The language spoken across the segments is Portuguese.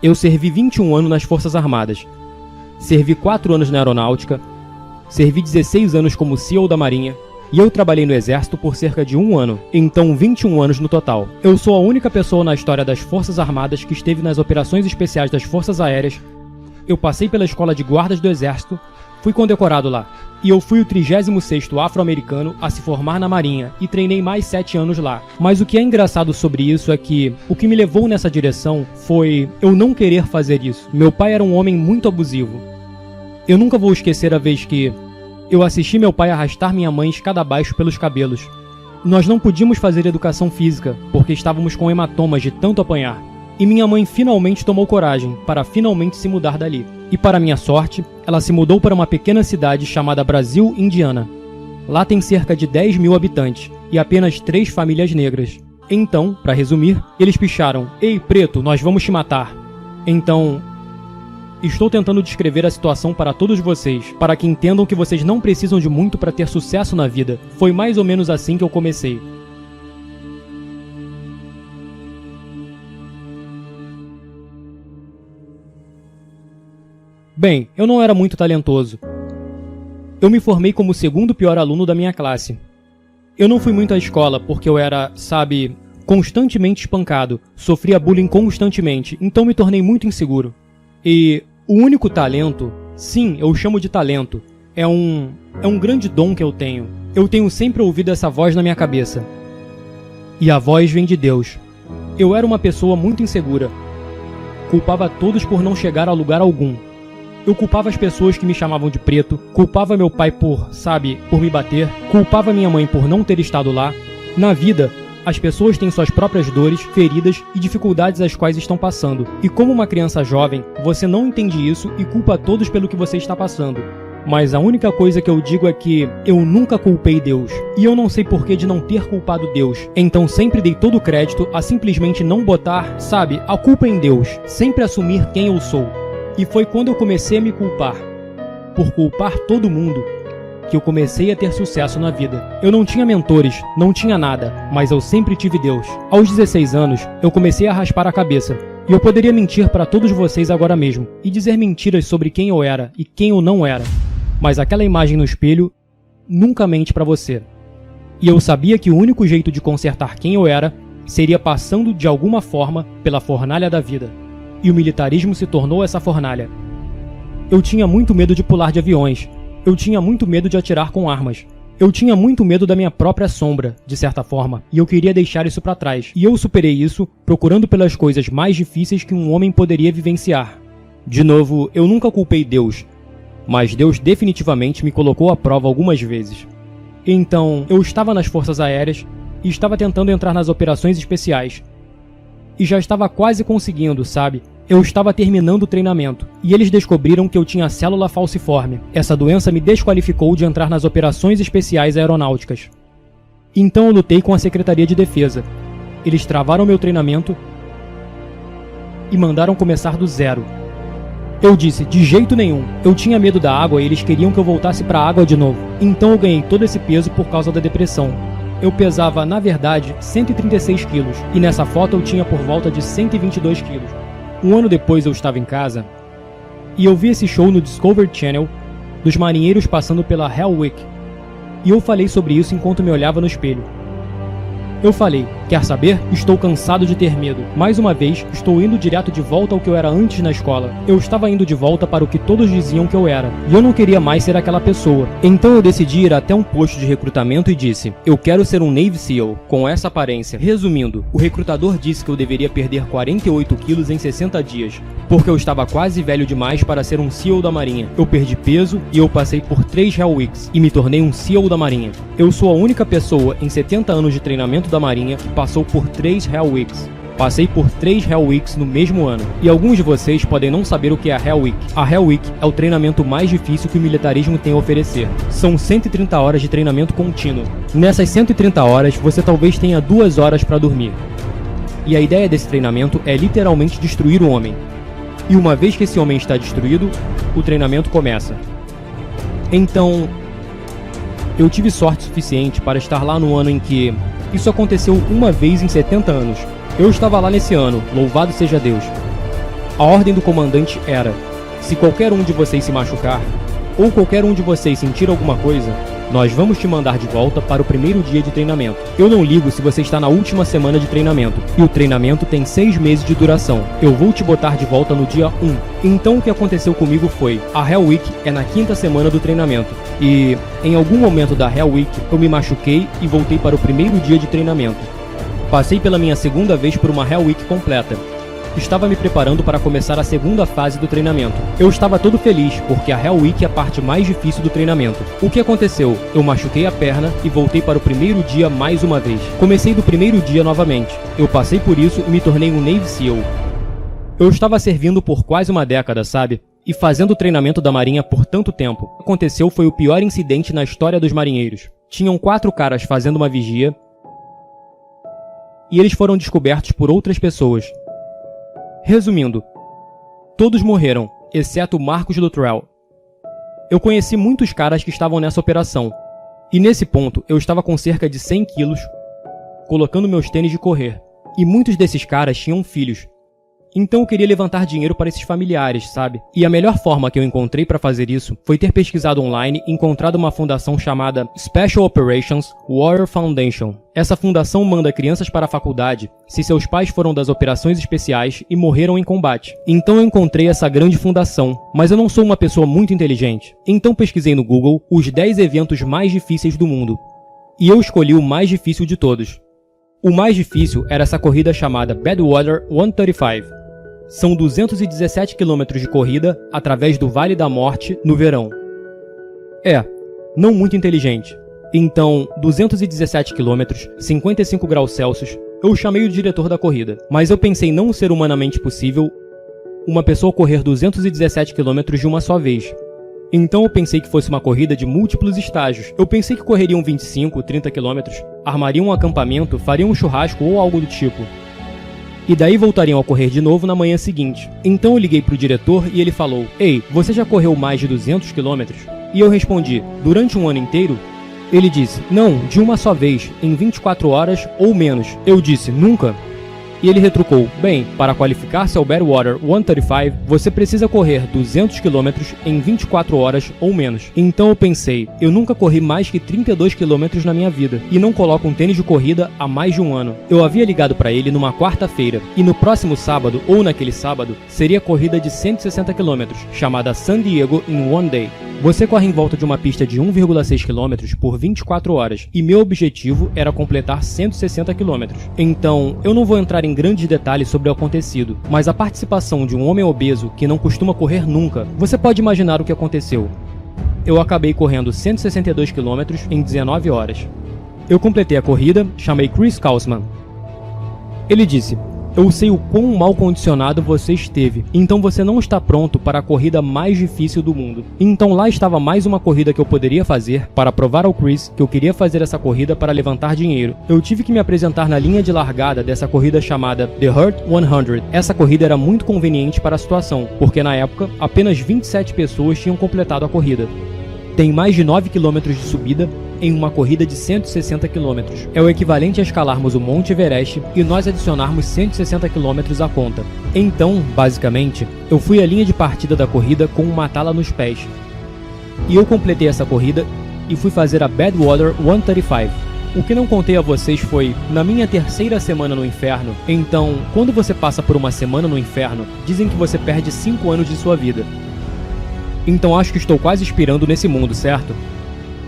Eu servi 21 anos nas Forças Armadas. Servi 4 anos na Aeronáutica. Servi 16 anos como SEAL da Marinha. E eu trabalhei no Exército por cerca de 1 ano, então 21 anos no total. Eu sou a única pessoa na história das Forças Armadas que esteve nas operações especiais das Forças Aéreas. Eu passei pela Escola de Guardas do Exército, fui condecorado lá. E eu fui o 36º afro-americano a se formar na Marinha e treinei mais 7 anos lá. Mas o que é engraçado sobre isso é que o que me levou nessa direção foi eu não querer fazer isso. Meu pai era um homem muito abusivo. Eu nunca vou esquecer a vez que eu assisti meu pai arrastar minha mãe escada abaixo pelos cabelos. Nós não podíamos fazer educação física, porque estávamos com hematomas de tanto apanhar. E minha mãe finalmente tomou coragem para finalmente se mudar dali. E para minha sorte, ela se mudou para uma pequena cidade chamada Brasil, Indiana. Lá tem cerca de 10 mil habitantes e apenas 3 famílias negras. Então, para resumir, eles picharam: "Ei, preto, nós vamos te matar." Então, estou tentando descrever a situação para todos vocês, para que entendam que vocês não precisam de muito para ter sucesso na vida. Foi mais ou menos assim que eu comecei. Bem, eu não era muito talentoso. Eu me formei como o segundo pior aluno da minha classe. Eu não fui muito à escola porque eu era, constantemente espancado, sofria bullying constantemente, então me tornei muito inseguro. E o único talento, sim, eu chamo de talento, é um grande dom que eu tenho. Eu tenho sempre ouvido essa voz na minha cabeça. E a voz vem de Deus. Eu era uma pessoa muito insegura. Culpava todos por não chegar a lugar algum. Eu culpava as pessoas que me chamavam de preto, culpava meu pai por me bater, culpava minha mãe por não ter estado lá. Na vida, as pessoas têm suas próprias dores, feridas e dificuldades às quais estão passando. E como uma criança jovem, você não entende isso e culpa todos pelo que você está passando. Mas a única coisa que eu digo é que eu nunca culpei Deus. E eu não sei porquê de não ter culpado Deus. Então sempre dei todo o crédito a simplesmente não botar, a culpa em Deus. Sempre assumir quem eu sou. E foi quando eu comecei a me culpar, por culpar todo mundo, que eu comecei a ter sucesso na vida. Eu não tinha mentores, não tinha nada, mas eu sempre tive Deus. Aos 16 anos, eu comecei a raspar a cabeça. E eu poderia mentir para todos vocês agora mesmo, e dizer mentiras sobre quem eu era e quem eu não era. Mas aquela imagem no espelho nunca mente para você. E eu sabia que o único jeito de consertar quem eu era seria passando de alguma forma pela fornalha da vida. E o militarismo se tornou essa fornalha. Eu tinha muito medo de pular de aviões. Eu tinha muito medo de atirar com armas. Eu tinha muito medo da minha própria sombra, de certa forma, e eu queria deixar isso para trás. E eu superei isso procurando pelas coisas mais difíceis que um homem poderia vivenciar. De novo, eu nunca culpei Deus, mas Deus definitivamente me colocou à prova algumas vezes. Então, eu estava nas Forças Aéreas e estava tentando entrar nas operações especiais. E já estava quase conseguindo, Eu estava terminando o treinamento, e eles descobriram que eu tinha célula falciforme. Essa doença me desqualificou de entrar nas operações especiais aeronáuticas. Então eu lutei com a Secretaria de Defesa. Eles travaram meu treinamento e mandaram começar do zero. Eu disse, de jeito nenhum. Eu tinha medo da água e eles queriam que eu voltasse para a água de novo. Então eu ganhei todo esse peso por causa da depressão. Eu pesava, na verdade, 136 quilos, e nessa foto eu tinha por volta de 122 quilos. Um ano depois eu estava em casa, e eu vi esse show no Discovery Channel, dos marinheiros passando pela Hell Week, e eu falei sobre isso enquanto me olhava no espelho. Eu falei, quer saber? Estou cansado de ter medo. Mais uma vez, estou indo direto de volta ao que eu era antes na escola. Eu estava indo de volta para o que todos diziam que eu era. E eu não queria mais ser aquela pessoa. Então eu decidi ir até um posto de recrutamento e disse, eu quero ser um Navy SEAL, com essa aparência. Resumindo, o recrutador disse que eu deveria perder 48 quilos em 60 dias, porque eu estava quase velho demais para ser um SEAL da Marinha. Eu perdi peso e eu passei por 3 Hell Weeks e me tornei um SEAL da Marinha. Eu sou a única pessoa em 70 anos de treinamento da Marinha que passou por 3 Hell Weeks. Passei por 3 Hell Weeks no mesmo ano. E alguns de vocês podem não saber o que é a Hell Week. A Hell Week é o treinamento mais difícil que o militarismo tem a oferecer. São 130 horas de treinamento contínuo. Nessas 130 horas, você talvez tenha 2 horas para dormir. E a ideia desse treinamento é literalmente destruir o homem. E uma vez que esse homem está destruído, o treinamento começa. Então, eu tive sorte suficiente para estar lá no ano em que isso aconteceu uma vez em 70 anos. Eu estava lá nesse ano, louvado seja Deus. A ordem do comandante era: se qualquer um de vocês se machucar, ou qualquer um de vocês sentir alguma coisa, nós vamos te mandar de volta para o primeiro dia de treinamento. Eu não ligo se você está na última semana de treinamento, e o treinamento tem 6 meses de duração. Eu vou te botar de volta no dia 1. Então o que aconteceu comigo foi, a Hell Week é na 5ª semana do treinamento, e em algum momento da Hell Week eu me machuquei e voltei para o primeiro dia de treinamento. Passei pela minha 2ª vez por uma Hell Week completa. Estava me preparando para começar a 2ª fase do treinamento. Eu estava todo feliz, porque a Hell Week é a parte mais difícil do treinamento. O que aconteceu? Eu machuquei a perna e voltei para o primeiro dia mais uma vez. Comecei do primeiro dia novamente. Eu passei por isso e me tornei um Navy SEAL. Eu estava servindo por quase uma década, sabe? E fazendo o treinamento da Marinha por tanto tempo. O que aconteceu foi o pior incidente na história dos marinheiros. Tinham 4 caras fazendo uma vigia e eles foram descobertos por outras pessoas. Resumindo, todos morreram, exceto Marcus Luttrell. Eu conheci muitos caras que estavam nessa operação, e nesse ponto eu estava com cerca de 100 quilos, colocando meus tênis de correr, e muitos desses caras tinham filhos. Então eu queria levantar dinheiro para esses familiares, sabe? E a melhor forma que eu encontrei para fazer isso foi ter pesquisado online e encontrado uma fundação chamada Special Operations Warrior Foundation. Essa fundação manda crianças para a faculdade se seus pais foram das operações especiais e morreram em combate. Então eu encontrei essa grande fundação, mas eu não sou uma pessoa muito inteligente. Então pesquisei no Google os 10 eventos mais difíceis do mundo. E eu escolhi o mais difícil de todos. O mais difícil era essa corrida chamada Badwater 135. São 217 km de corrida através do Vale da Morte no verão. Não muito inteligente. Então, 217 km, 55 graus Celsius, eu chamei o diretor da corrida. Mas eu pensei não ser humanamente possível uma pessoa correr 217 km de uma só vez. Então eu pensei que fosse uma corrida de múltiplos estágios. Eu pensei que correriam 25, 30 km, armariam um acampamento, fariam um churrasco ou algo do tipo. E daí voltariam a correr de novo na manhã seguinte. Então eu liguei pro diretor e ele falou: "Ei, você já correu mais de 200 km?" E eu respondi: "Durante um ano inteiro?" Ele disse: "Não, de uma só vez, em 24 horas ou menos." Eu disse: "Nunca?" E ele retrucou: "Bem, para qualificar-se ao Badwater 135, você precisa correr 200 km em 24 horas ou menos." Então eu pensei, eu nunca corri mais que 32 km na minha vida, e não coloco um tênis de corrida há mais de um ano. Eu havia ligado para ele numa quarta-feira, e no próximo sábado, ou naquele sábado, seria a corrida de 160 km, chamada San Diego in One Day. Você corre em volta de uma pista de 1,6 km por 24 horas, e meu objetivo era completar 160 km. Então, eu não vou entrar em grandes detalhes sobre o acontecido, mas a participação de um homem obeso que não costuma correr nunca, você pode imaginar o que aconteceu. Eu acabei correndo 162 km em 19 horas. Eu completei a corrida, chamei Chris Kausman. Ele disse: "Eu sei o quão mal condicionado você esteve, então você não está pronto para a corrida mais difícil do mundo." Então lá estava mais uma corrida que eu poderia fazer para provar ao Chris que eu queria fazer essa corrida para levantar dinheiro. Eu tive que me apresentar na linha de largada dessa corrida chamada The Hurt 100. Essa corrida era muito conveniente para a situação, porque na época apenas 27 pessoas tinham completado a corrida. Tem mais de 9 km de subida em uma corrida de 160 km. É o equivalente a escalarmos o Monte Everest e nós adicionarmos 160 km à conta. Então, basicamente, eu fui à linha de partida da corrida com uma tala nos pés. E eu completei essa corrida e fui fazer a Badwater 135. O que não contei a vocês foi, na minha 3ª semana no inferno, então, quando você passa por uma semana no inferno, dizem que você perde 5 anos de sua vida. Então acho que estou quase expirando nesse mundo, certo?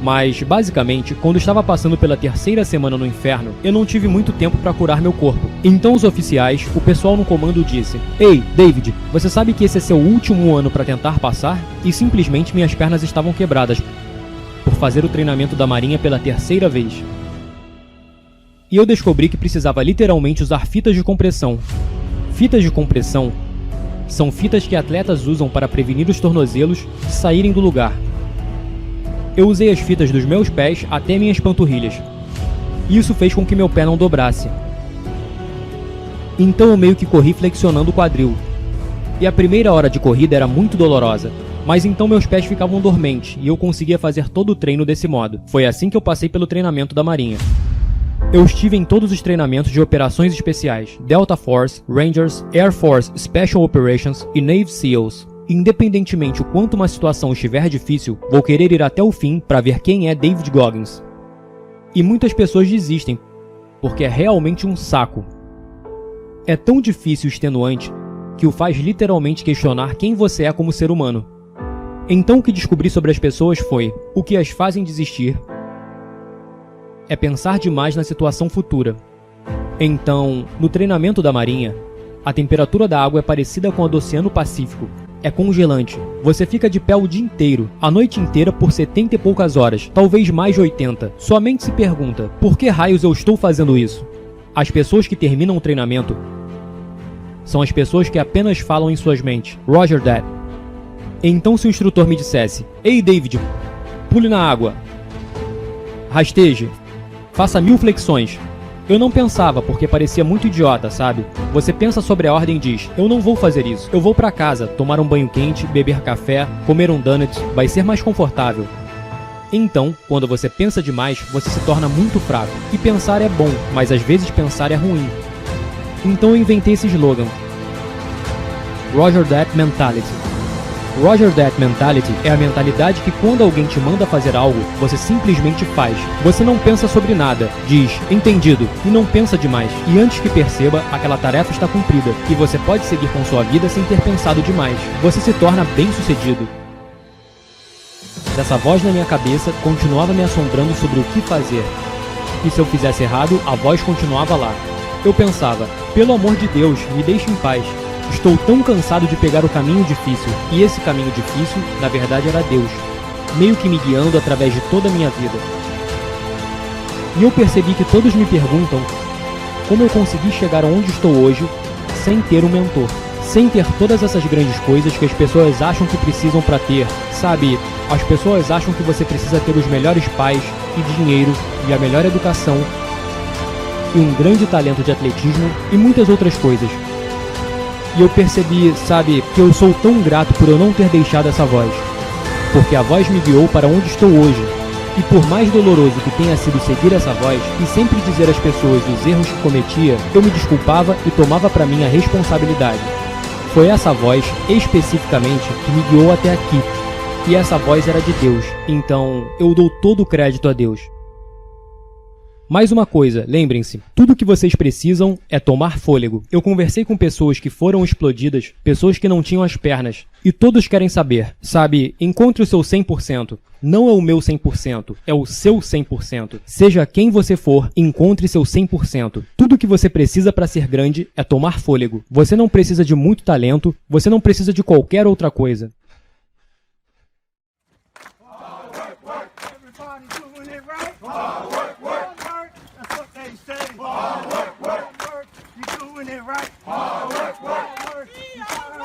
Mas, basicamente, quando estava passando pela 3ª semana no inferno, eu não tive muito tempo para curar meu corpo. Então os oficiais, o pessoal no comando disse: "Ei, David, você sabe que esse é seu último ano para tentar passar?" E simplesmente minhas pernas estavam quebradas por fazer o treinamento da Marinha pela 3ª vez. E eu descobri que precisava literalmente usar fitas de compressão. Fitas de compressão são fitas que atletas usam para prevenir os tornozelos de saírem do lugar. Eu usei as fitas dos meus pés até minhas panturrilhas. Isso fez com que meu pé não dobrasse. Então eu meio que corri flexionando o quadril. E a primeira hora de corrida era muito dolorosa. Mas então meus pés ficavam dormentes e eu conseguia fazer todo o treino desse modo. Foi assim que eu passei pelo treinamento da Marinha. Eu estive em todos os treinamentos de operações especiais, Delta Force, Rangers, Air Force Special Operations e Navy SEALs. Independentemente o quanto uma situação estiver difícil, vou querer ir até o fim para ver quem é David Goggins. E muitas pessoas desistem, porque é realmente um saco. É tão difícil e extenuante que o faz literalmente questionar quem você é como ser humano. Então o que descobri sobre as pessoas foi: o que as fazem desistir é pensar demais na situação futura. Então, no treinamento da Marinha, a temperatura da água é parecida com a do Oceano Pacífico. É congelante. Você fica de pé o dia inteiro, a noite inteira por 70 e poucas horas, talvez mais de 80. Sua mente se pergunta: por que raios eu estou fazendo isso? As pessoas que terminam o treinamento são as pessoas que apenas falam em suas mentes. Roger that. Então se o instrutor me dissesse: ei David, pule na água, rasteje, faça 1000 flexões, eu não pensava porque parecia muito idiota, sabe? Você pensa sobre a ordem e diz: eu não vou fazer isso, eu vou pra casa, tomar um banho quente, beber café, comer um donut, vai ser mais confortável. Então, quando você pensa demais, você se torna muito fraco. E pensar é bom, mas às vezes pensar é ruim. Então eu inventei esse slogan: Roger that mentality. Roger that mentality é a mentalidade que quando alguém te manda fazer algo, você simplesmente faz. Você não pensa sobre nada, diz entendido e não pensa demais. E antes que perceba, aquela tarefa está cumprida e você pode seguir com sua vida sem ter pensado demais. Você se torna bem-sucedido. Essa voz na minha cabeça continuava me assombrando sobre o que fazer. E se eu fizesse errado, a voz continuava lá. Eu pensava: pelo amor de Deus, me deixe em paz. Estou tão cansado de pegar o caminho difícil. E esse caminho difícil, na verdade, era Deus, meio que me guiando através de toda a minha vida. E eu percebi que todos me perguntam como eu consegui chegar onde estou hoje sem ter um mentor, sem ter todas essas grandes coisas que as pessoas acham que precisam para ter. Sabe, as pessoas acham que você precisa ter os melhores pais e dinheiro e a melhor educação e um grande talento de atletismo e muitas outras coisas. E eu percebi, sabe, que eu sou tão grato por eu não ter deixado essa voz. Porque a voz me guiou para onde estou hoje. E por mais doloroso que tenha sido seguir essa voz e sempre dizer às pessoas os erros que cometia, eu me desculpava e tomava para mim a responsabilidade. Foi essa voz, especificamente, que me guiou até aqui. E essa voz era de Deus. Então, eu dou todo o crédito a Deus. Mais uma coisa, lembrem-se, tudo o que vocês precisam é tomar fôlego. Eu conversei com pessoas que foram explodidas, pessoas que não tinham as pernas, e todos querem saber, sabe, encontre o seu 100%. Não é o meu 100%, é o seu 100%. Seja quem você for, encontre seu 100%. Tudo o que você precisa para ser grande é tomar fôlego. Você não precisa de muito talento, você não precisa de qualquer outra coisa. Hard work, you're doing it right. Hard work, you gotta